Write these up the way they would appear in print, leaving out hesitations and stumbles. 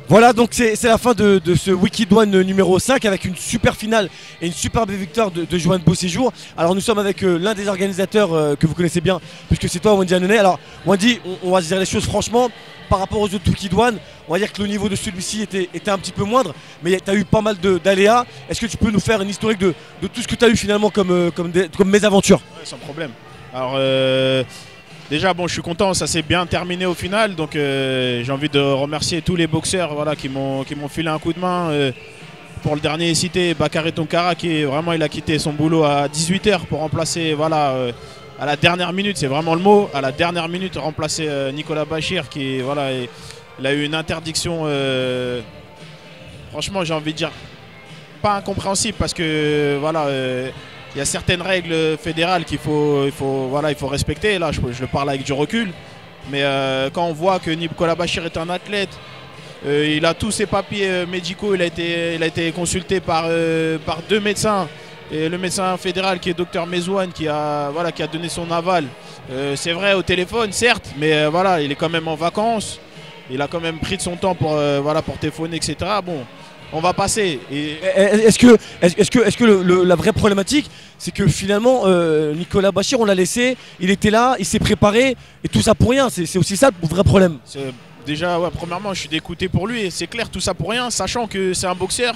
Voilà, donc c'est la fin de ce Wicked One numéro 5 avec une super finale et une superbe victoire de Johan Beauséjour. Alors nous sommes avec l'un des organisateurs que vous connaissez bien, puisque c'est toi, Wendy Annonay. Alors Wendy, on va se dire les choses franchement, par rapport aux autres Wicked One, on va dire que le niveau de celui-ci était un petit peu moindre, mais tu as eu pas mal d'aléas. Est-ce que tu peux nous faire une historique de tout ce que tu as eu finalement comme mésaventures? Ouais, sans problème. Alors déjà, bon, je suis content, ça s'est bien terminé au final. Donc j'ai envie de remercier tous les boxeurs, voilà, qui m'ont filé un coup de main. Pour le dernier cité, Bakary Tonkara, qui vraiment il a quitté son boulot à 18 h pour remplacer, voilà, à la dernière minute, c'est vraiment le mot, à la dernière minute, remplacer Nicolas Bachir, qui voilà, il a eu une interdiction, franchement j'ai envie de dire, pas incompréhensible, parce que voilà, il y a certaines règles fédérales qu'il faut respecter. Là, je parle avec du recul. Mais quand on voit que Nicolas Bachir est un athlète, il a tous ses papiers médicaux, il a été consulté par deux médecins. Et le médecin fédéral qui est Dr Mezouane qui a donné son aval. C'est vrai au téléphone, certes, mais voilà, il est quand même en vacances. Il a quand même pris de son temps pour téléphoner, etc. Bon. On va passer. Est-ce que la vraie problématique, c'est que finalement, Nicolas Bachir, on l'a laissé, il était là, il s'est préparé, et tout ça pour rien. C'est aussi ça le vrai problème. Déjà, ouais, premièrement, je suis dégoûté pour lui, et c'est clair, tout ça pour rien, sachant que c'est un boxeur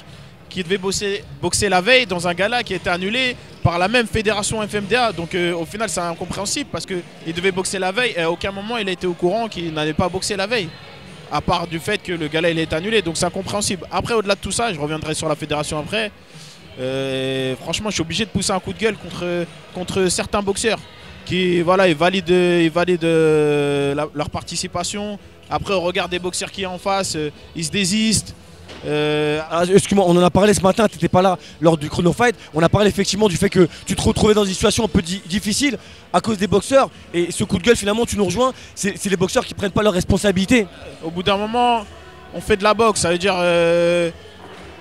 qui devait boxer la veille dans un gala qui a été annulé par la même fédération FMDA. Donc au final, c'est incompréhensible, parce qu'il devait boxer la veille, et à aucun moment il a été au courant qu'il n'allait pas boxer la veille. À part du fait que le gala il est annulé, donc c'est incompréhensible. Après, au-delà de tout ça, je reviendrai sur la fédération après. Franchement, je suis obligé de pousser un coup de gueule contre certains boxeurs qui voilà, ils valident leur participation. Après, au regard des boxeurs qui sont en face, ils se désistent. Excuse-moi, on en a parlé ce matin, tu n'étais pas là lors du chrono fight. On a parlé effectivement du fait que tu te retrouvais dans une situation un peu difficile à cause des boxeurs. Et ce coup de gueule, finalement, tu nous rejoins, c'est les boxeurs qui prennent pas leurs responsabilités. Au bout d'un moment, on fait de la boxe, ça veut dire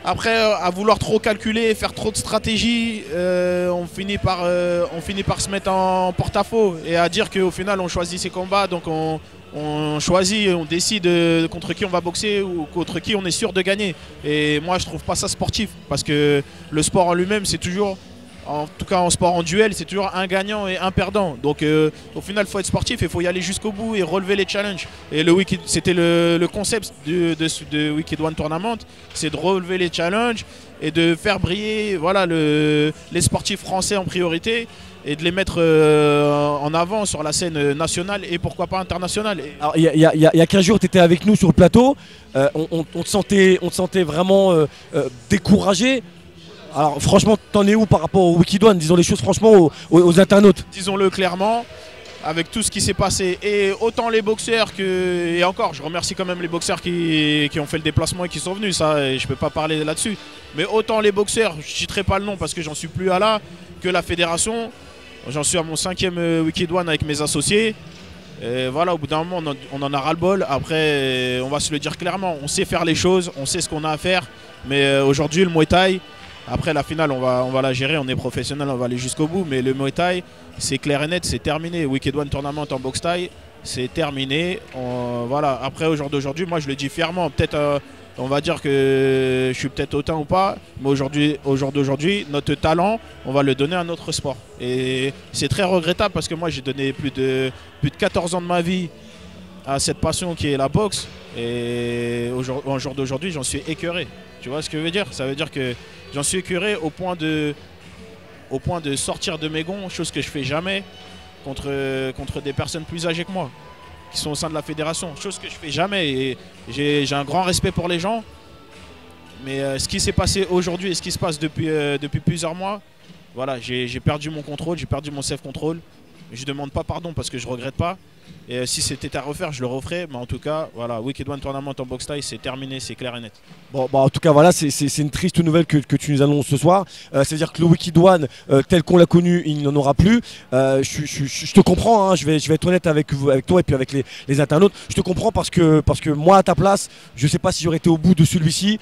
après à vouloir trop calculer, faire trop de stratégie, on finit par se mettre en porte-à-faux et à dire qu'au final on choisit ses combats, donc on choisit, on décide contre qui on va boxer ou contre qui on est sûr de gagner. Et moi je trouve pas ça sportif, parce que le sport en lui-même, c'est toujours, en tout cas en sport en duel, c'est toujours un gagnant et un perdant. Donc au final il faut être sportif, il faut y aller jusqu'au bout et relever les challenges. Et c'était le concept de Wicked One Tournament, c'est de relever les challenges et de faire briller, voilà, les sportifs français en priorité, et de les mettre en avant sur la scène nationale et pourquoi pas internationale. Alors il y a 15 jours, tu étais avec nous sur le plateau, on te sentait vraiment découragé. Alors franchement, t'en es où par rapport au Wicked One? Disons les choses franchement aux internautes. Disons-le clairement, avec tout ce qui s'est passé, et autant les boxeurs que... Et encore, je remercie quand même les boxeurs qui ont fait le déplacement et qui sont venus, ça, et je peux pas parler là-dessus. Mais autant les boxeurs, je ne citerai pas le nom parce que j'en suis plus à là, que la fédération. J'en suis à mon 5e Wicked One avec mes associés. Et voilà, au bout d'un moment, on en a ras-le-bol. Après, on va se le dire clairement, on sait faire les choses, on sait ce qu'on a à faire. Mais aujourd'hui, le Muay Thai, après la finale, on va la gérer, on est professionnel, on va aller jusqu'au bout. Mais le Muay Thai, c'est clair et net, c'est terminé. Wicked One Tournament en boxe Thai, c'est terminé. Voilà. Après, au jour d'aujourd'hui, moi je le dis fièrement, peut-être on va dire que je suis peut-être hautain ou pas, mais au jour d'aujourd'hui, notre talent, on va le donner à notre sport. Et c'est très regrettable, parce que moi j'ai donné plus de 14 ans de ma vie à cette passion qui est la boxe. Et au jour d'aujourd'hui, j'en suis écœuré. Tu vois ce que je veux dire? Ça veut dire que j'en suis écœuré au point de sortir de mes gonds, chose que je fais jamais contre des personnes plus âgées que moi, qui sont au sein de la fédération, chose que je fais jamais. Et j'ai un grand respect pour les gens, mais ce qui s'est passé aujourd'hui et ce qui se passe depuis plusieurs mois, voilà, j'ai perdu mon contrôle, j'ai perdu mon self-control. Je ne demande pas pardon parce que je ne regrette pas. Et si c'était à refaire, je le referais. Mais en tout cas, voilà, Wicked One Tournament en boxe Thai, c'est terminé, c'est clair et net. Bon, bah, en tout cas, voilà, c'est une triste nouvelle que tu nous annonces ce soir. C'est-à-dire que le Wicked One, tel qu'on l'a connu, il n'en aura plus. Je te comprends, hein, je vais être honnête avec toi et puis avec les internautes. Je te comprends parce que moi, à ta place, je ne sais pas si j'aurais été au bout de celui-ci.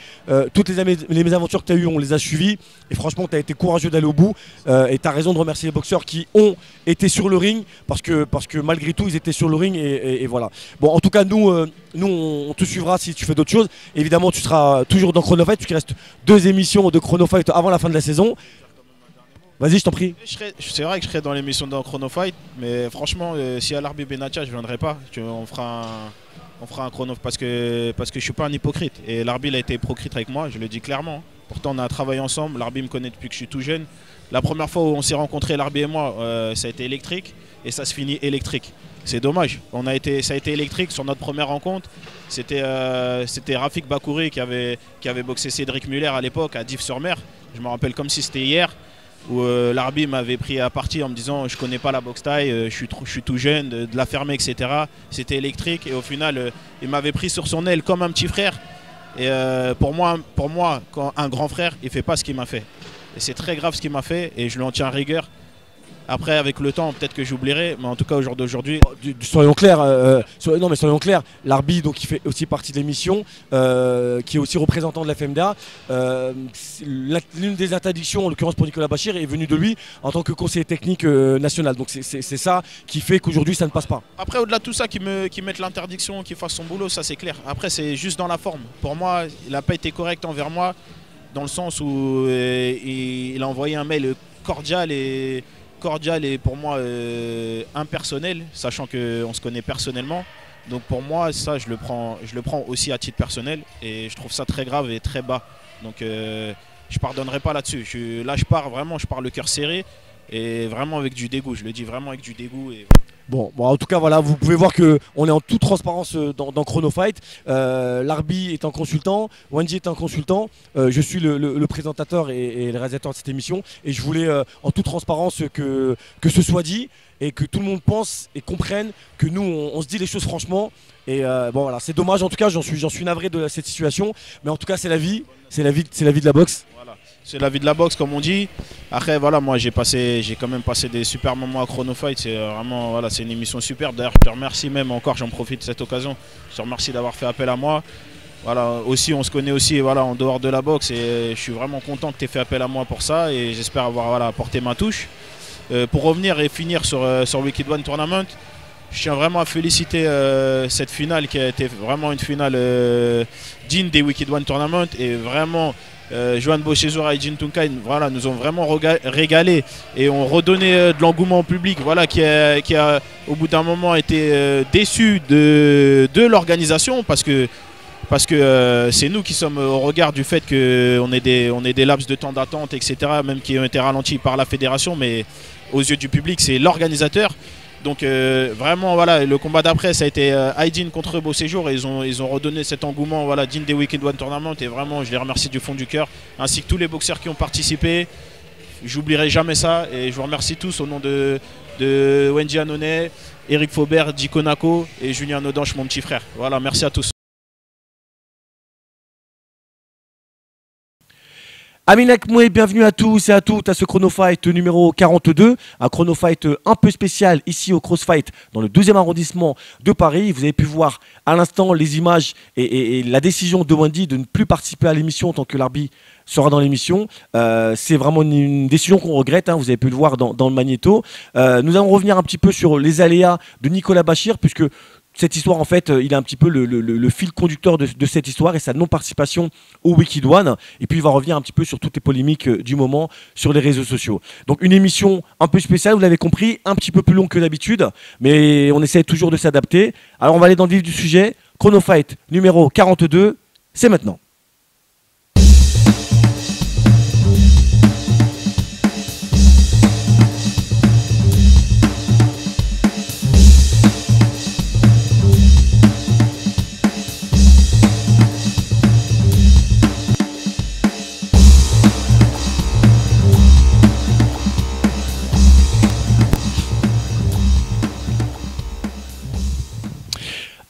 Toutes les mésaventures que tu as eues, on les a suivies. Et franchement, tu as été courageux d'aller au bout. Et tu as raison de remercier les boxeurs qui ont été sur le ring parce que malgré tout, ils étaient sur le ring et voilà. Bon, en tout cas, nous, on te suivra si tu fais d'autres choses. Évidemment, tu seras toujours dans Chrono Fight, puisqu'il reste 2 émissions de Chrono Fight avant la fin de la saison. Vas-y, je t'en prie. C'est vrai que je serai dans l'émission dans Chrono Fight, mais franchement, si à l'Arbi Benatia, je ne viendrai pas. On fera un chrono parce que je suis pas un hypocrite. Et l'Arbi a été hypocrite avec moi, je le dis clairement. Pourtant, on a travaillé ensemble. L'Arbi me connaît depuis que je suis tout jeune. La première fois où on s'est rencontrés, l'Arbi et moi, ça a été électrique et ça se finit électrique. C'est dommage. Ça a été électrique sur notre première rencontre. C'était Rafik Bakouri qui avait boxé Cédric Muller à l'époque à Dives-sur-Mer. Je me rappelle comme si c'était hier. Où l'Arbi m'avait pris à partie en me disant je connais pas la boxe taille, je suis tout jeune, de la fermer, etc. C'était électrique et au final il m'avait pris sur son aile comme un petit frère. Et pour moi, quand un grand frère, il fait pas ce qu'il m'a fait. Et c'est très grave ce qu'il m'a fait et je lui en tiens rigueur. Après, avec le temps, peut-être que j'oublierai, mais en tout cas, au jour d'aujourd'hui... Soyons clairs, non mais soyons clairs, l'Arbi, donc, qui fait aussi partie de l'émission, qui est aussi représentant de la FMDA, l'une des interdictions, en l'occurrence pour Nicolas Bachir, est venue de lui en tant que conseiller technique national. Donc c'est ça qui fait qu'aujourd'hui, ça ne passe pas. Après, au-delà de tout ça, qui mette l'interdiction, qu'il fasse son boulot, ça c'est clair. Après, c'est juste dans la forme. Pour moi, il n'a pas été correct envers moi, dans le sens où il a envoyé un mail cordial et pour moi impersonnel, sachant qu'on se connaît personnellement. Donc pour moi, ça, je le prends aussi à titre personnel et je trouve ça très grave et très bas. Donc je pardonnerai pas là-dessus. Là, je pars le cœur serré et vraiment avec du dégoût. Je le dis vraiment avec du dégoût. Et... Bon, en tout cas, voilà, vous pouvez voir qu'on est en toute transparence dans Chrono Fight. L'Arbi est un consultant, Wendy est un consultant. Je suis le présentateur et le réalisateur de cette émission. Et je voulais, en toute transparence, que ce soit dit et que tout le monde pense et comprenne que nous, on se dit les choses franchement. Et bon, voilà, c'est dommage. En tout cas, j'en suis navré de cette situation. Mais en tout cas, c'est la vie. C'est la vie de la boxe. Voilà. C'est la vie de la boxe, comme on dit. Après, voilà, moi, j'ai quand même passé des super moments à Chrono Fight. C'est vraiment, voilà, c'est une émission superbe. D'ailleurs, je te remercie même encore, j'en profite de cette occasion. Je te remercie d'avoir fait appel à moi. Voilà, aussi, on se connaît aussi, voilà, en dehors de la boxe. Et je suis vraiment content que tu aies fait appel à moi pour ça. Et j'espère avoir, voilà, apporté ma touche. Pour revenir et finir sur Wicked One Tournament, je tiens vraiment à féliciter cette finale qui a été vraiment une finale digne des Wicked One Tournament. Et vraiment... Johan Bochezoura et Jin Tunkai, voilà, nous ont vraiment régalé et ont redonné de l'engouement au public, voilà, qui a au bout d'un moment été déçu de l'organisation parce que c'est nous qui sommes au regard du fait qu'on ait des laps de temps d'attente, etc., même qui ont été ralentis par la fédération, mais aux yeux du public c'est l'organisateur. Donc vraiment, voilà, le combat d'après ça a été Aydin contre Beau Séjour et ils ont redonné cet engouement, voilà, digne des Wicked One Tournament, et vraiment je les remercie du fond du cœur, ainsi que tous les boxeurs qui ont participé. J'oublierai jamais ça et je vous remercie tous au nom de Wendy Annonay, Eric Faubert, Dico Nako et Julien Nodanche, mon petit frère. Voilà, merci à tous. Aminak Moué, bienvenue à tous et à toutes à ce Chrono Fight numéro 42, un Chrono Fight un peu spécial ici au Crossfight dans le 2e arrondissement de Paris. Vous avez pu voir à l'instant les images et la décision de Wendy de ne plus participer à l'émission tant que l'Arbi sera dans l'émission. C'est vraiment une décision qu'on regrette, hein, vous avez pu le voir dans le magnéto. Nous allons revenir un petit peu sur les aléas de Nicolas Bachir, puisque cette histoire, en fait, il a un petit peu le fil conducteur de cette histoire et sa non-participation au Wicked One. Et puis, il va revenir un petit peu sur toutes les polémiques du moment sur les réseaux sociaux. Donc, une émission un peu spéciale, vous l'avez compris, un petit peu plus longue que d'habitude, mais on essaie toujours de s'adapter. Alors, on va aller dans le vif du sujet. Chrono Fight numéro 42, c'est maintenant.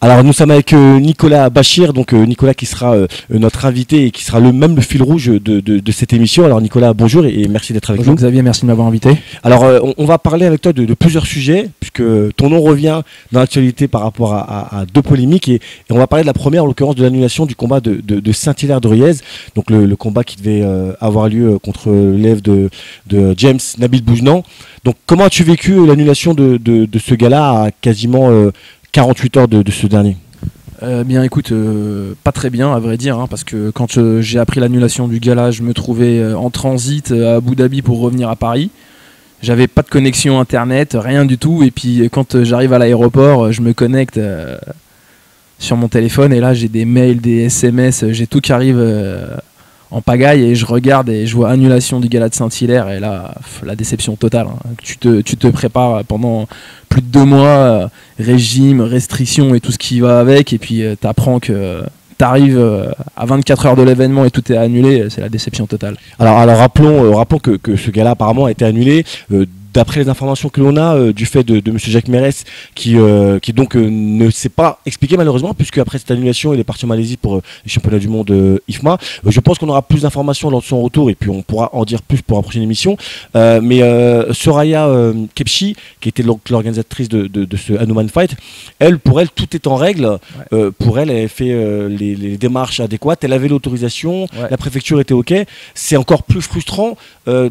Alors nous sommes avec Nicolas Bachir, donc Nicolas qui sera notre invité et qui sera le fil rouge de cette émission. Alors Nicolas, bonjour et merci d'être avec nous. Bonjour Xavier, merci de m'avoir invité. Alors on va parler avec toi de plusieurs sujets, puisque ton nom revient dans l'actualité par rapport à deux polémiques et on va parler de la première, en l'occurrence de l'annulation du combat de Saint-Hilaire-de-Riez, donc le combat qui devait avoir lieu contre l'élève de James Nabil Boujnan. Donc comment as-tu vécu l'annulation de ce gars-là à quasiment 48 heures de ce dernier? Bien écoute, pas très bien à vrai dire, hein, parce que quand j'ai appris l'annulation du gala, je me trouvais en transit à Abu Dhabi pour revenir à Paris. J'avais pas de connexion internet, rien du tout, et puis quand j'arrive à l'aéroport, je me connecte sur mon téléphone et là j'ai des mails, des SMS, j'ai tout qui arrive en pagaille et je regarde et je vois annulation du gala de Saint-Hilaire et là la déception totale, hein. Tu te prépares pendant plus de 2 mois, régime, restrictions et tout ce qui va avec, et puis t'apprends que t'arrives à 24 heures de l'événement et tout est annulé, c'est la déception totale. Alors rappelons que ce gala apparemment a été annulé. D'après les informations que l'on a du fait de M. Jacques Mérès qui donc ne s'est pas expliqué malheureusement, puisque après cette annulation il est parti en Malaisie pour les championnats du monde IFMA. Je pense qu'on aura plus d'informations lors de son retour et puis on pourra en dire plus pour la prochaine émission. Mais Soraya Kepchi, qui était l'organisatrice de ce Hanuman Fight, pour elle tout est en règle. Ouais. Pour elle, elle fait les démarches adéquates, elle avait l'autorisation, ouais. La préfecture était ok. C'est encore plus frustrant.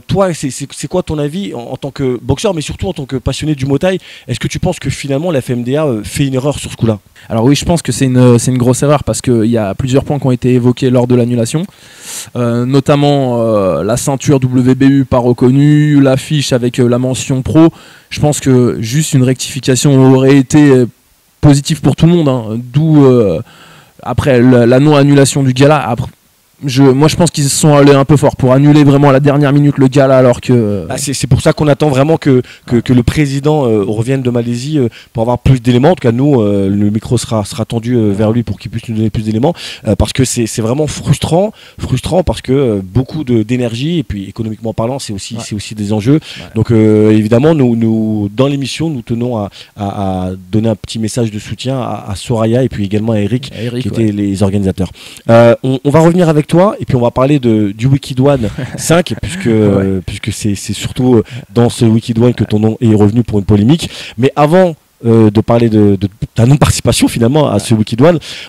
Toi, c'est quoi ton avis en tant que boxeur, mais surtout en tant que passionné du Muay Thai? Est-ce que tu penses que finalement la FMDA fait une erreur sur ce coup-là? Alors oui, je pense que c'est une grosse erreur parce qu'il y a plusieurs points qui ont été évoqués lors de l'annulation, notamment la ceinture WBU pas reconnue, l'affiche avec la mention pro. Je pense que juste une rectification aurait été positive pour tout le monde, hein. D'où après la non-annulation du gala. Moi je pense qu'ils se sont allés un peu fort pour annuler vraiment à la dernière minute le gala, alors que... c'est pour ça qu'on attend vraiment que le président revienne de Malaisie pour avoir plus d'éléments. En tout cas nous, le micro sera tendu vers lui pour qu'il puisse nous donner plus d'éléments, parce que c'est vraiment frustrant parce que beaucoup d'énergie, et puis économiquement parlant c'est aussi des enjeux. Ouais. Donc évidemment nous dans l'émission nous tenons à donner un petit message de soutien à Soraya et puis également à Eric qui étaient les organisateurs. On va revenir avec toi et puis on va parler du Wicked 5 puisque c'est surtout dans ce Wicked que ton nom est revenu pour une polémique. Mais avant de parler de ta non-participation finalement à ce Wicked,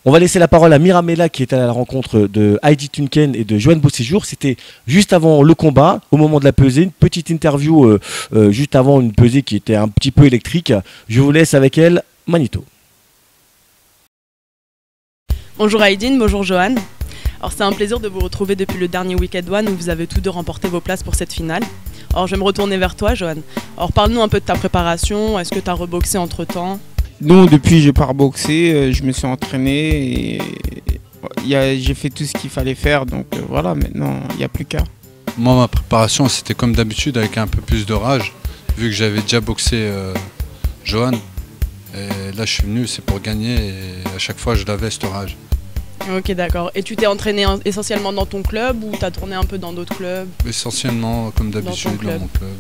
on va laisser la parole à Miramela qui est à la rencontre de Heidi Tunken et de Joanne Beauséjour. C'était juste avant le combat, au moment de la pesée, une petite interview juste avant une pesée qui était un petit peu électrique. Je vous laisse avec elle, Manito. Bonjour Aydin, bonjour Joanne. Alors c'est un plaisir de vous retrouver depuis le dernier Wicked One où vous avez tous deux remporté vos places pour cette finale. Alors je vais me retourner vers toi Joanne. Alors parle-nous un peu de ta préparation, est-ce que tu as reboxé entre temps? Non, depuis j'ai pas reboxé, je me suis entraîné et j'ai fait tout ce qu'il fallait faire, donc voilà, maintenant il n'y a plus qu'à. Moi ma préparation c'était comme d'habitude avec un peu plus de rage, vu que j'avais déjà boxé Joanne. Et là je suis venu, c'est pour gagner et à chaque fois je l'avais cette rage. Ok d'accord. Et tu t'es entraîné essentiellement dans ton club ou tu as tourné un peu dans d'autres clubs? Essentiellement comme d'habitude dans mon club.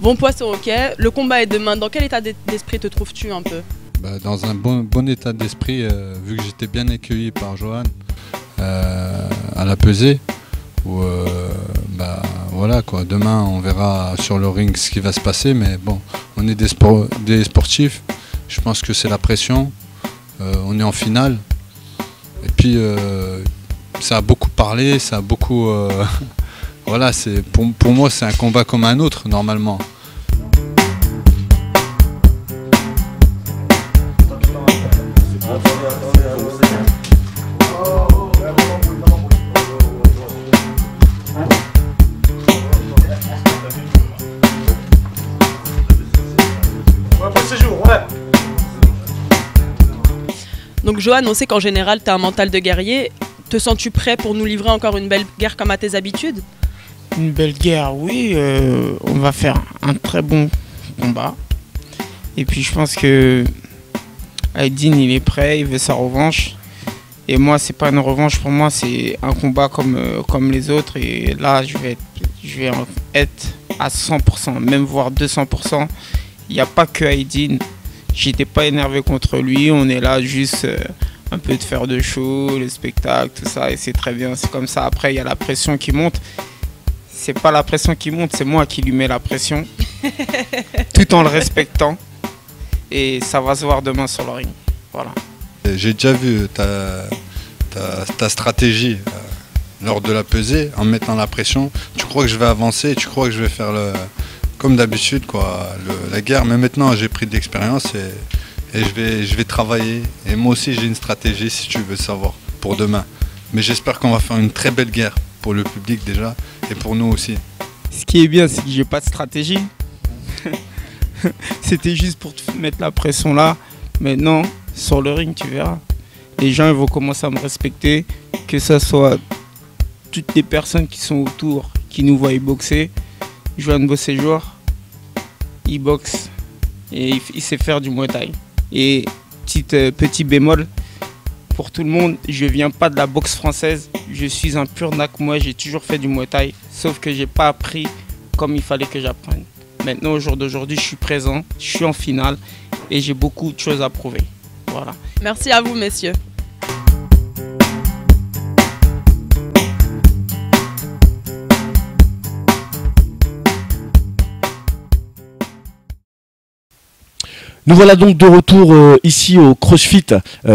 Bon poids c'est ok. Le combat est demain. Dans quel état d'esprit te trouves-tu un peu? Dans un bon état d'esprit, vu que j'étais bien accueilli par Joanne à la pesée. Où, voilà quoi. Demain on verra sur le ring ce qui va se passer, mais bon, on est des sportifs. Je pense que c'est la pression. On est en finale. Et puis ça a beaucoup parlé, ça a beaucoup... voilà, pour moi c'est un combat comme un autre normalement. Donc Joanne, on sait qu'en général tu as un mental de guerrier. Te sens-tu prêt pour nous livrer encore une belle guerre comme à tes habitudes? Une belle guerre, oui. On va faire un très bon combat. Et puis je pense que Aydin il est prêt, il veut sa revanche. Et moi c'est pas une revanche, pour moi c'est un combat comme les autres. Et là je vais être à 100%, même voire 200%. Il n'y a pas que Aydin. j'étais pas énervé contre lui. On est là juste un peu de faire de show, le spectacle, tout ça, et c'est très bien. C'est comme ça. Après, il y a la pression qui monte. C'est pas la pression qui monte, c'est moi qui lui mets la pression, tout en le respectant. Et ça va se voir demain sur le ring. Voilà. J'ai déjà vu ta stratégie lors de la pesée, en mettant la pression. Tu crois que je vais avancer, tu crois que je vais faire comme d'habitude, la guerre. Mais maintenant, j'ai pris de l'expérience et je vais travailler. Et moi aussi, j'ai une stratégie, si tu veux savoir, pour demain. Mais j'espère qu'on va faire une très belle guerre pour le public déjà et pour nous aussi. Ce qui est bien, c'est que j'ai pas de stratégie. C'était juste pour te mettre la pression là. Maintenant, sur le ring, tu verras. Les gens ils vont commencer à me respecter, que ce soit toutes les personnes qui sont autour, qui nous voient boxer. Johan Beauséjour, il boxe et il sait faire du Muay Thai. Et petit bémol, pour tout le monde, je viens pas de la boxe française, je suis un pur Nak-moi, j'ai toujours fait du Muay Thai, sauf que j'ai pas appris comme il fallait que j'apprenne. Maintenant, au jour d'aujourd'hui, je suis présent, je suis en finale et j'ai beaucoup de choses à prouver. Voilà. Merci à vous, messieurs. Nous voilà donc de retour ici au CrossFit,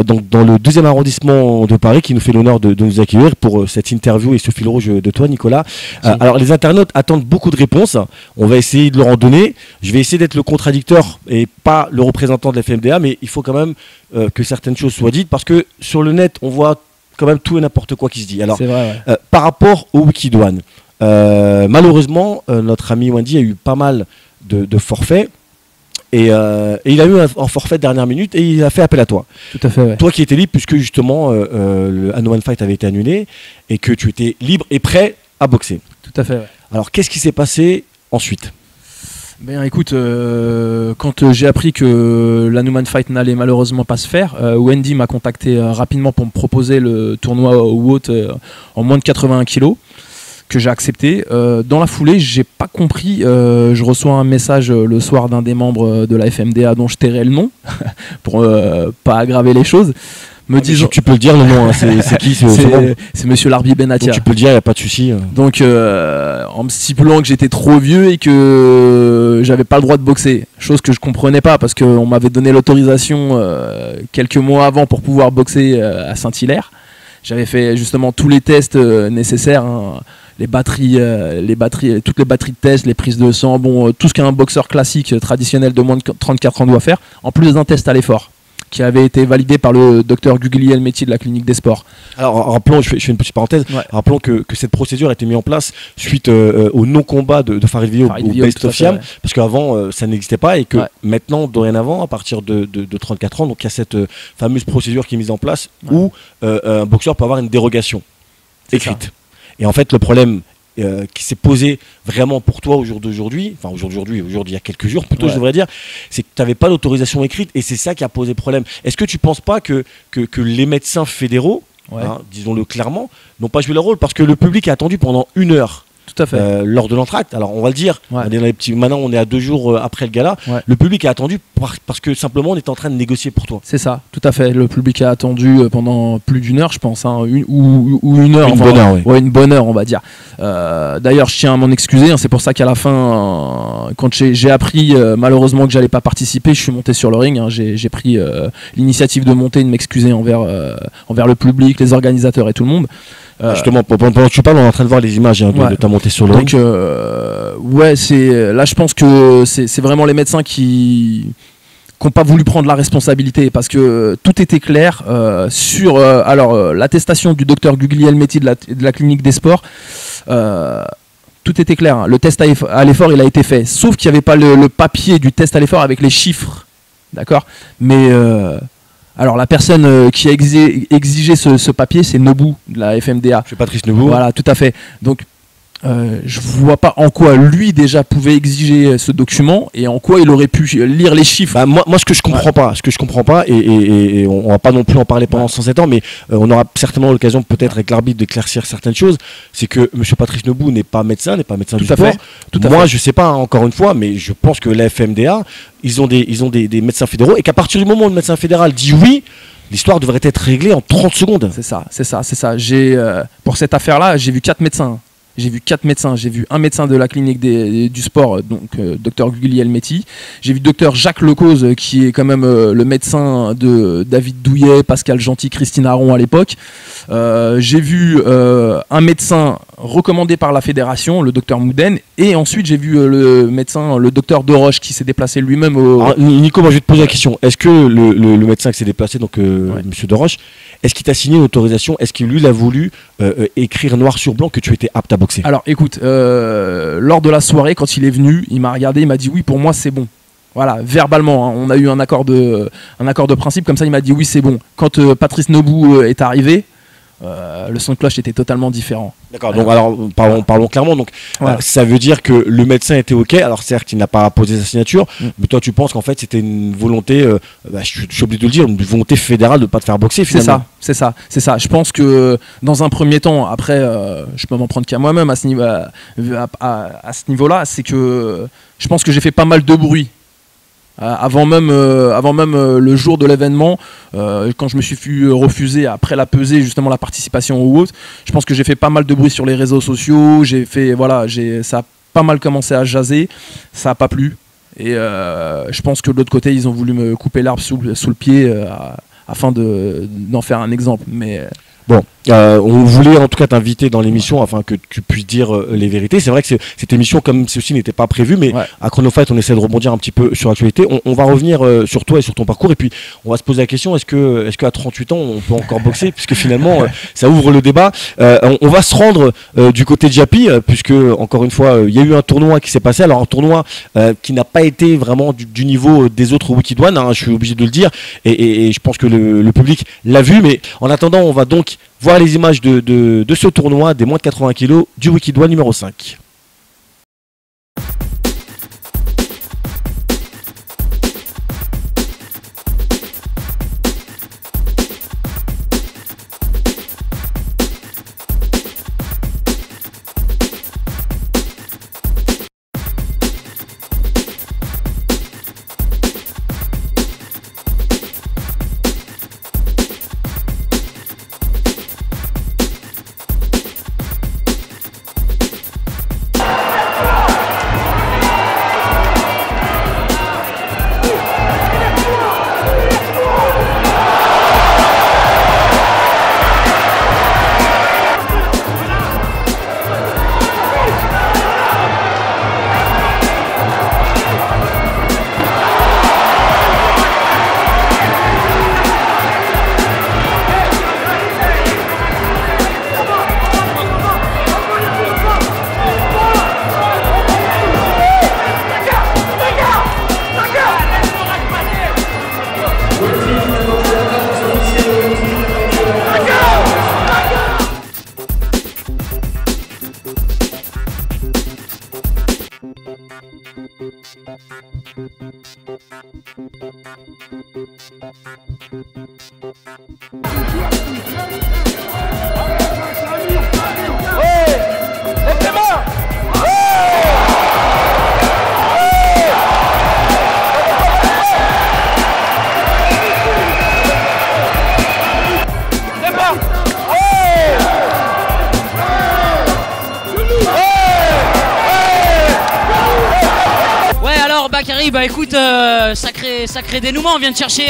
donc dans le 2e arrondissement de Paris, qui nous fait l'honneur de nous accueillir pour cette interview et ce fil rouge de toi, Nicolas. Alors les internautes attendent beaucoup de réponses, on va essayer de leur en donner. Je vais essayer d'être le contradicteur et pas le représentant de la FMDA, mais il faut quand même que certaines choses soient dites, parce que sur le net, on voit quand même tout et n'importe quoi qui se dit. Alors, C'est vrai, ouais. par rapport au Wikidouane, malheureusement, notre ami Wendy a eu pas mal de forfaits. Et il a eu un forfait de dernière minute et il a fait appel à toi. Tout à fait, ouais. Toi qui étais libre, puisque justement le Hanoman Fight avait été annulé et que tu étais libre et prêt à boxer. Tout à fait, ouais. Alors qu'est-ce qui s'est passé ensuite? Ben écoute, quand j'ai appris que l'Hanoman Fight n'allait malheureusement pas se faire, Wendy m'a contacté rapidement pour me proposer le tournoi au WOT en moins de 81 kg, que j'ai accepté. Dans la foulée, j'ai pas compris, je reçois un message le soir d'un des membres de la FMDA dont je tairai le nom, pour pas aggraver les choses, me disant... Tu peux le dire le nom, hein, c'est qui C'est monsieur Larbi Benatia. Donc, tu peux le dire, il n'y a pas de souci. Donc en me stipulant que j'étais trop vieux et que j'avais pas le droit de boxer, chose que je comprenais pas parce qu'on m'avait donné l'autorisation quelques mois avant pour pouvoir boxer à Saint-Hilaire. J'avais fait justement tous les tests nécessaires, hein, les batteries, toutes les batteries de test, les prises de sang, bon, tout ce qu'un boxeur classique traditionnel de moins de 34 ans doit faire, en plus d'un test à l'effort qui avait été validé par le docteur Guglielmi Elmetti de la clinique des sports. Alors rappelons, je fais une petite parenthèse, Ouais. rappelons que cette procédure a été mise en place suite au non-combat de Farid Vio au Vio, Best tout à of fait, Siam, ouais. parce qu'avant ça n'existait pas et que Ouais. maintenant, dorénavant, à partir de 34 ans, donc il y a cette fameuse procédure qui est mise en place Ouais. où un boxeur peut avoir une dérogation C'est écrite. Et en fait, le problème qui s'est posé vraiment pour toi au jour d'aujourd'hui, enfin aujourd'hui, il y a quelques jours plutôt, Ouais. je devrais dire, c'est que tu n'avais pas d'autorisation écrite et c'est ça qui a posé problème. Est-ce que tu ne penses pas que les médecins fédéraux, Ouais. hein, disons-le clairement, n'ont pas joué leur rôle parce que le public a attendu pendant 1 heure Tout à fait. lors de l'entracte. Alors on va le dire, Ouais. on est dans les petits, maintenant on est à 2 jours après le gala, Ouais. le public a attendu parce que simplement on était en train de négocier pour toi. C'est ça, tout à fait. Le public a attendu pendant plus d'1 heure, je pense, hein, ou 1 heure. Une bonne heure, oui. Ouais, une bonne heure, on va dire. D'ailleurs, je tiens à m'en excuser. Hein, c'est pour ça qu'à la fin, quand j'ai appris malheureusement que j'allais pas participer, je suis monté sur le ring. Hein, j'ai pris l'initiative de monter et de m'excuser envers le public, les organisateurs et tout le monde. Justement, pendant que tu parles, on est en train de voir les images de ta montée sur le ring. Donc, ouais, là, je pense que c'est vraiment les médecins qui n'ont pas voulu prendre la responsabilité parce que tout était clair sur l'attestation du docteur Guglielmi Elmetti de la clinique des sports. Tout était clair, hein. Le test à l'effort il a été fait, sauf qu'il n'y avait pas le papier du test à l'effort avec les chiffres, d'accord. Mais alors la personne qui a exigé ce papier, c'est Nobu de la FMDA. Je suis Patrice Nouveau. Voilà, tout à fait. Donc je vois pas en quoi lui déjà pouvait exiger ce document et en quoi il aurait pu lire les chiffres. Bah, moi ce que je comprends pas, et on va pas non plus en parler pendant 107 ans, mais on aura certainement l'occasion peut-être avec l'arbitre d'éclaircir certaines choses. C'est que M. Patrice Nobou n'est pas médecin du sport. Moi je sais pas, encore une fois, mais je pense que la FMDA, ils ont des médecins fédéraux, et qu'à partir du moment où le médecin fédéral dit oui, l'histoire devrait être réglée en 30 secondes. C'est ça. Pour cette affaire-là, j'ai vu 4 médecins. J'ai vu un médecin de la clinique du sport, donc docteur Gugliel Metti. J'ai vu docteur Jacques Lecause, qui est quand même le médecin de David Douillet, Pascal Gentil, Christine Aron à l'époque. J'ai vu un médecin recommandé par la fédération, le docteur Mouden. Et ensuite, j'ai vu le médecin, le docteur Doroche, qui s'est déplacé lui-même Alors, Nico, moi je vais te poser la question. Est-ce que le médecin qui s'est déplacé, donc monsieur Doroche, est-ce qu'il t'a signé une autorisation? Est-ce qu'il lui a voulu écrire noir sur blanc que tu étais apte à boxer? Alors écoute, lors de la soirée, quand il est venu, il m'a regardé, il m'a dit oui, pour moi c'est bon. Voilà, verbalement, hein, on a eu un accord de principe, comme ça il m'a dit oui, c'est bon. Quand Patrice Nobou est arrivé, le son de cloche était totalement différent. D'accord, donc alors parlons clairement. Donc ça veut dire que le médecin était ok. Alors certes, il n'a pas posé sa signature, mais toi tu penses qu'en fait c'était une volonté, je suis obligé de le dire, une volonté fédérale de ne pas te faire boxer finalement. C'est ça. Je pense que dans un premier temps, après, je peux m'en prendre qu'à moi-même à ce niveau-là, c'est que je pense que j'ai fait pas mal de bruit. Avant même le jour de l'événement, quand je me suis fait refuser après la pesée, justement la participation ou autre, je pense que j'ai fait pas mal de bruit sur les réseaux sociaux. Ça a pas mal commencé à jaser, ça a pas plu, et je pense que de l'autre côté ils ont voulu me couper l'arbre sous le pied afin d'en faire un exemple, mais bon, on voulait en tout cas t'inviter dans l'émission afin que tu puisses dire les vérités. C'est vrai que cette émission, comme ceci n'était pas prévu, mais à Chronofight on essaie de rebondir un petit peu sur l'actualité. On va revenir sur toi et sur ton parcours, et puis on va se poser la question, est-ce qu'à 38 ans on peut encore boxer, puisque finalement ça ouvre le débat. On va se rendre du côté de Japi, puisque encore une fois il y a eu un tournoi qui s'est passé. Alors un tournoi qui n'a pas été vraiment du niveau des autres Wicked One, hein, je suis obligé de le dire, et je pense que le public l'a vu. Mais en attendant, on va donc voir les images de ce tournoi des moins de 80 kg du Wicked One numéro 5. Bakary, bah écoute, sacré dénouement, on vient de chercher,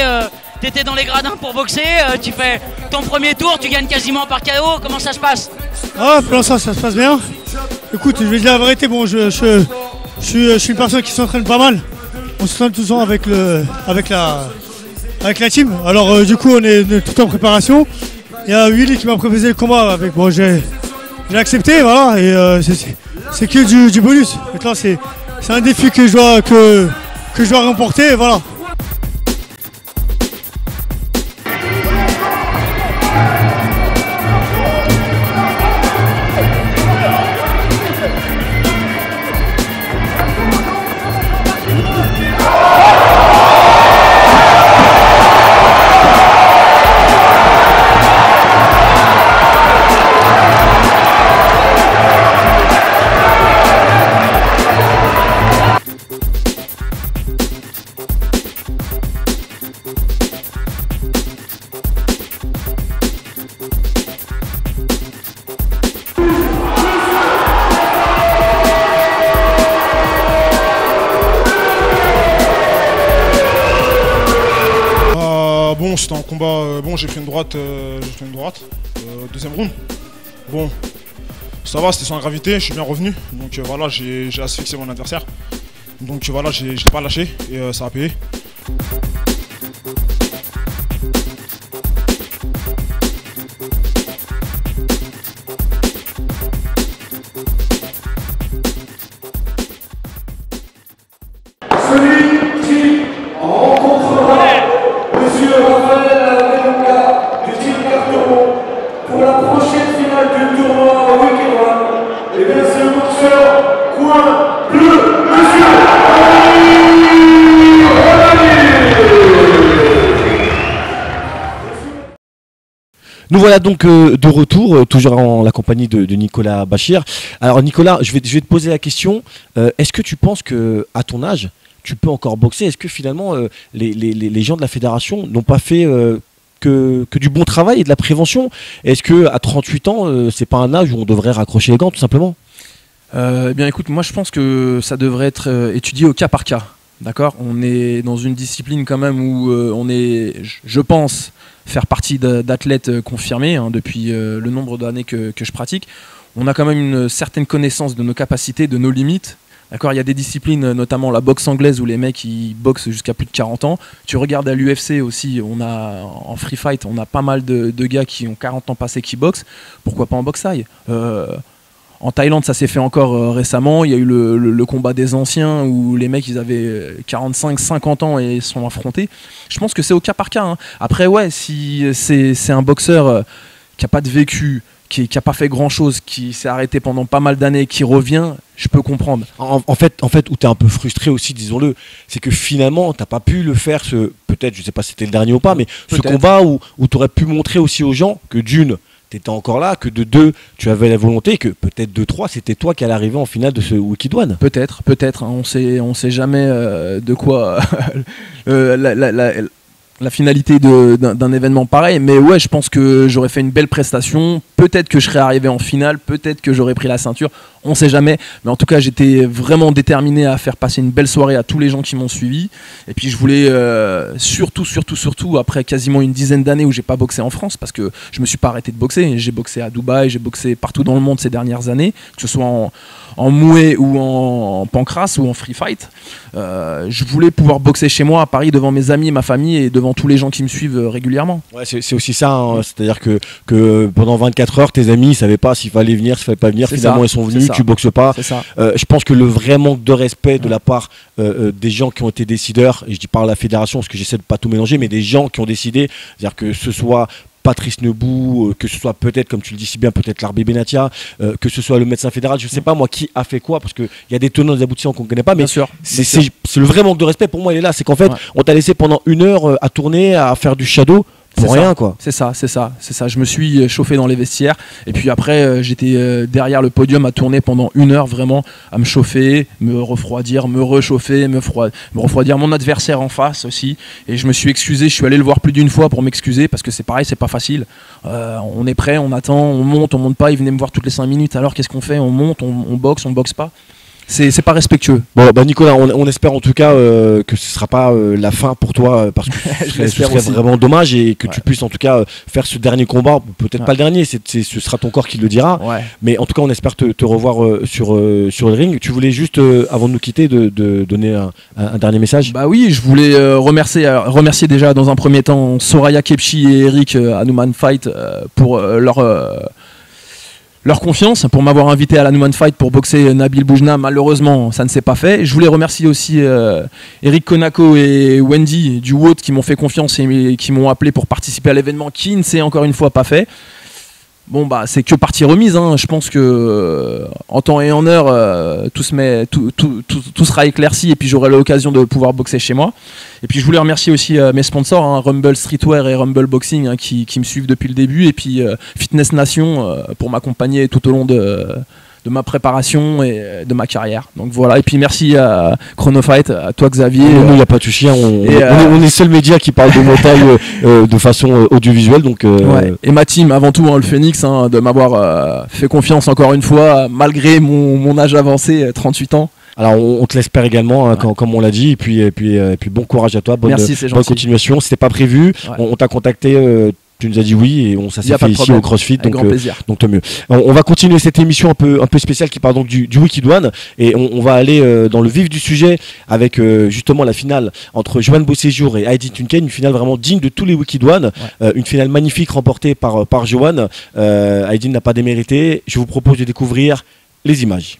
t'étais dans les gradins pour boxer, tu fais ton premier tour, tu gagnes quasiment par KO, comment ça se passe? Ah, pour l'instant ça se passe bien. Écoute, je vais dire la vérité, bon, je suis une personne qui s'entraîne pas mal. On s'entraîne tout le temps avec la team. Alors du coup on est tout en préparation. Il y a Willy qui m'a proposé le combat avec, bon j'ai accepté, voilà, et c'est que du bonus. Maintenant c'est un défi que je dois remporter, et voilà. bon, c'était un combat. Bon, j'ai fait une droite. Deuxième round. Bon, ça va, c'était sans gravité, je suis bien revenu. Donc voilà, j'ai asphyxié mon adversaire. Donc voilà, je l'ai pas lâché et ça a payé. Celui qui rencontrera Monsieur Raphaël Benouka du Team Carteron pour la prochaine finale du tournoi Wicked One, et bien c'est le boxeur coin bleu, Monsieur Nous voilà donc de retour, toujours en la compagnie de Nicolas Bachir. Alors Nicolas, je vais te poser la question, est-ce que tu penses que à ton âge, tu peux encore boxer? Est-ce que finalement les gens de la fédération n'ont pas fait que du bon travail et de la prévention? Est-ce que à 38 ans, c'est pas un âge où on devrait raccrocher les gants tout simplement? Eh bien écoute, moi je pense que ça devrait être étudié au cas par cas. D'accord, on est dans une discipline quand même où on est, je pense, faire partie d'athlètes confirmés depuis le nombre d'années que je pratique. On a quand même une certaine connaissance de nos capacités, de nos limites. D'accord, il y a des disciplines, notamment la boxe anglaise, où les mecs ils boxent jusqu'à plus de 40 ans. Tu regardes à l'UFC aussi, on a en free fight, on a pas mal de gars qui ont 40 ans passés qui boxent. Pourquoi pas en boxe-taille? En Thaïlande, ça s'est fait encore récemment. Il y a eu le combat des anciens où les mecs ils avaient 45-50 ans et sont affrontés. Je pense que c'est au cas par cas. Après, ouais, si c'est un boxeur qui n'a pas de vécu, qui n'a pas fait grand chose, qui s'est arrêté pendant pas mal d'années, qui revient, je peux comprendre. En fait, où tu es un peu frustré aussi, disons-le, c'est que finalement, tu n'as pas pu le faire, peut-être, je ne sais pas si c'était le dernier ou pas, mais ce combat où tu aurais pu montrer aussi aux gens que d'une, tu étais encore là, que de deux, tu avais la volonté, que peut-être de trois, c'était toi qui allais arriver en finale de ce Wicked One. Peut-être, on sait jamais de quoi la finalité d'un événement pareil, mais ouais, je pense que j'aurais fait une belle prestation, peut-être que je serais arrivé en finale, peut-être que j'aurais pris la ceinture, on sait jamais, mais en tout cas j'étais vraiment déterminé à faire passer une belle soirée à tous les gens qui m'ont suivi, et puis je voulais surtout après quasiment une dizaine d'années où j'ai pas boxé en France, parce que je me suis pas arrêté de boxer, j'ai boxé à Dubaï, j'ai boxé partout dans le monde ces dernières années, que ce soit en mouet ou en pancrace ou en free fight. Je voulais pouvoir boxer chez moi à Paris devant mes amis, ma famille et devant tous les gens qui me suivent régulièrement. Ouais, c'est aussi ça, c'est-à-dire que pendant 24 heures, tes amis ne savaient pas s'il fallait venir, s'il fallait pas venir, finalement ils sont venus, tu boxes pas. Je pense que le vrai manque de respect de la part des gens qui ont été décideurs, et je dis pas la fédération parce que j'essaie de pas tout mélanger, mais des gens qui ont décidé, c'est-à-dire que ce soit Patrice Nebou, que ce soit peut-être, comme tu le dis si bien, peut-être l'Arbé Benatia, que ce soit le médecin fédéral, je sais pas moi qui a fait quoi, parce qu'il y a des tenants et des aboutissants qu'on ne connaît pas, mais c'est le vrai manque de respect pour moi, il est là, c'est qu'en fait, on t'a laissé pendant 1 heure à tourner, à faire du shadow, pour rien quoi. C'est ça. Je me suis chauffé dans les vestiaires et puis après j'étais derrière le podium à tourner pendant 1 heure vraiment à me chauffer, me refroidir, me réchauffer, me refroidir mon adversaire en face aussi. Et je me suis excusé, je suis allé le voir plus d'une fois pour m'excuser parce que c'est pareil, c'est pas facile. On est prêt, on attend, on monte pas. Il venait me voir toutes les 5 minutes. Alors qu'est-ce qu'on fait? On monte, on boxe pas. C'est pas respectueux. Bon bah Nicolas, on espère en tout cas que ce sera pas la fin pour toi parce que ce serait vraiment dommage et que tu puisses en tout cas faire ce dernier combat, peut-être pas le dernier, ce sera ton corps qui le dira, mais en tout cas on espère te revoir sur le ring. Tu voulais juste avant de nous quitter de donner un dernier message? Bah oui, je voulais remercier déjà dans un premier temps Soraya Kepchi et Eric Hanuman Fight pour leur confiance, pour m'avoir invité à la Hanuman Fight pour boxer Nabil Boujna. Malheureusement, ça ne s'est pas fait. Je voulais remercier aussi Eric Konako et Wendy du WOT qui m'ont fait confiance et qui m'ont appelé pour participer à l'événement qui ne s'est encore une fois pas fait. Bon bah c'est que partie remise, je pense que en temps et en heure tout sera éclairci et puis j'aurai l'occasion de pouvoir boxer chez moi. Et puis je voulais remercier aussi mes sponsors, Rumble Streetwear et Rumble Boxing qui me suivent depuis le début, et puis Fitness Nation pour m'accompagner tout au long de ma préparation et de ma carrière. Donc voilà, et puis merci à Chronofight, à toi Xavier. Il n'y a pas de souci, on est le seul média qui parle de Muay Thai de façon audiovisuelle. Donc, Et ma team avant tout, le Phoenix, de m'avoir fait confiance encore une fois, malgré mon âge avancé, 38 ans. Alors on te l'espère également, hein, comme on l'a dit, et puis bon courage à toi, bonne continuation. C'était pas prévu, on t'a contacté. Tu nous as dit oui et ça s'est fait ici au CrossFit, donc tant mieux. On va continuer cette émission un peu spéciale qui parle donc du Wicked One et on va aller dans le vif du sujet avec justement la finale entre Joanne Beauséjour et Aydin Tunçay, une finale vraiment digne de tous les Wicked One, une finale magnifique remportée par Joanne. Aydin n'a pas démérité. Je vous propose de découvrir les images.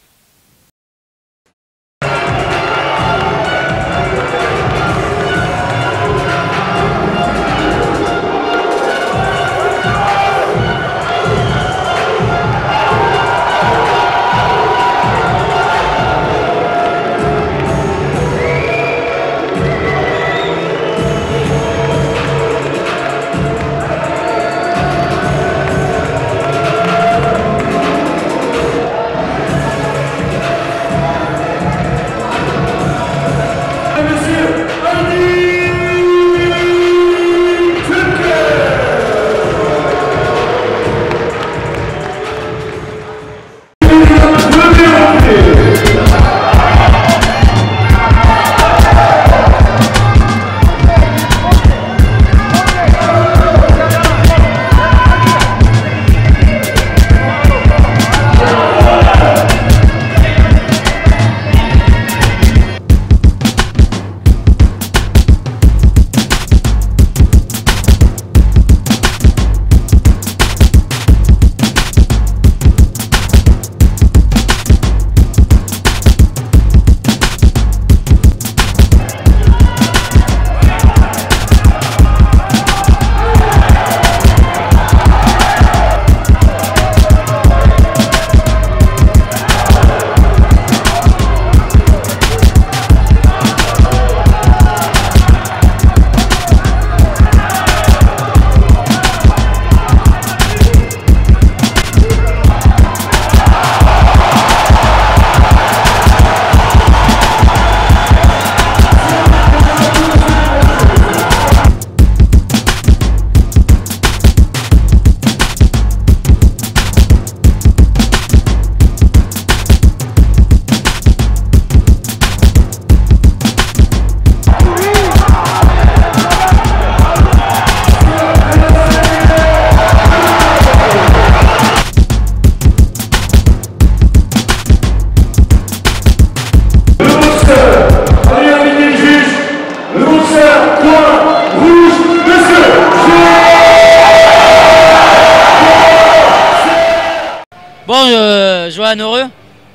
Joanne, heureux,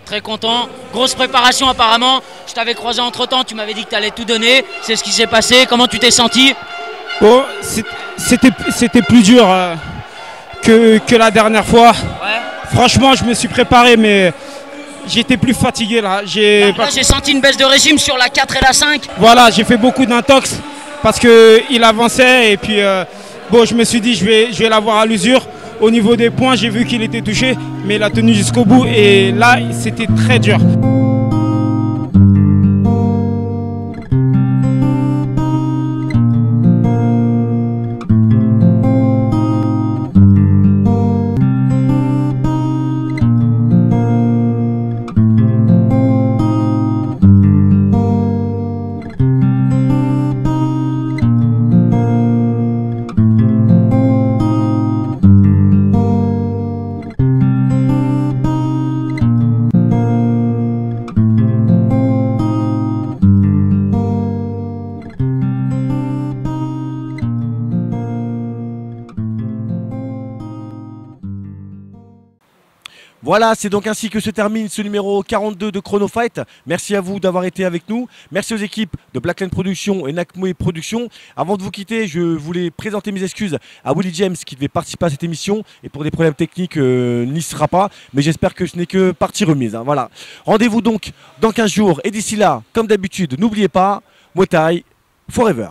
très content, grosse préparation apparemment, je t'avais croisé entre temps, tu m'avais dit que tu allais tout donner, c'est ce qui s'est passé, comment tu t'es senti? Bon, c'était plus dur que la dernière fois, franchement je me suis préparé mais j'étais plus fatigué là. J'ai senti une baisse de régime sur la 4 et la 5. Voilà, j'ai fait beaucoup d'intox parce qu'il avançait et puis bon, je me suis dit je vais l'avoir à l'usure. Au niveau des points, j'ai vu qu'il était touché, mais il a tenu jusqu'au bout et là, c'était très dur. Voilà, c'est donc ainsi que se termine ce numéro 42 de Chrono Fight. Merci à vous d'avoir été avec nous. Merci aux équipes de Blackline Productions et Nakmoe Productions. Avant de vous quitter, je voulais présenter mes excuses à Willie James qui devait participer à cette émission et pour des problèmes techniques n'y sera pas. Mais j'espère que ce n'est que partie remise. Hein, voilà. Rendez-vous donc dans 15 jours et d'ici là, comme d'habitude, n'oubliez pas, Muay Thai Forever.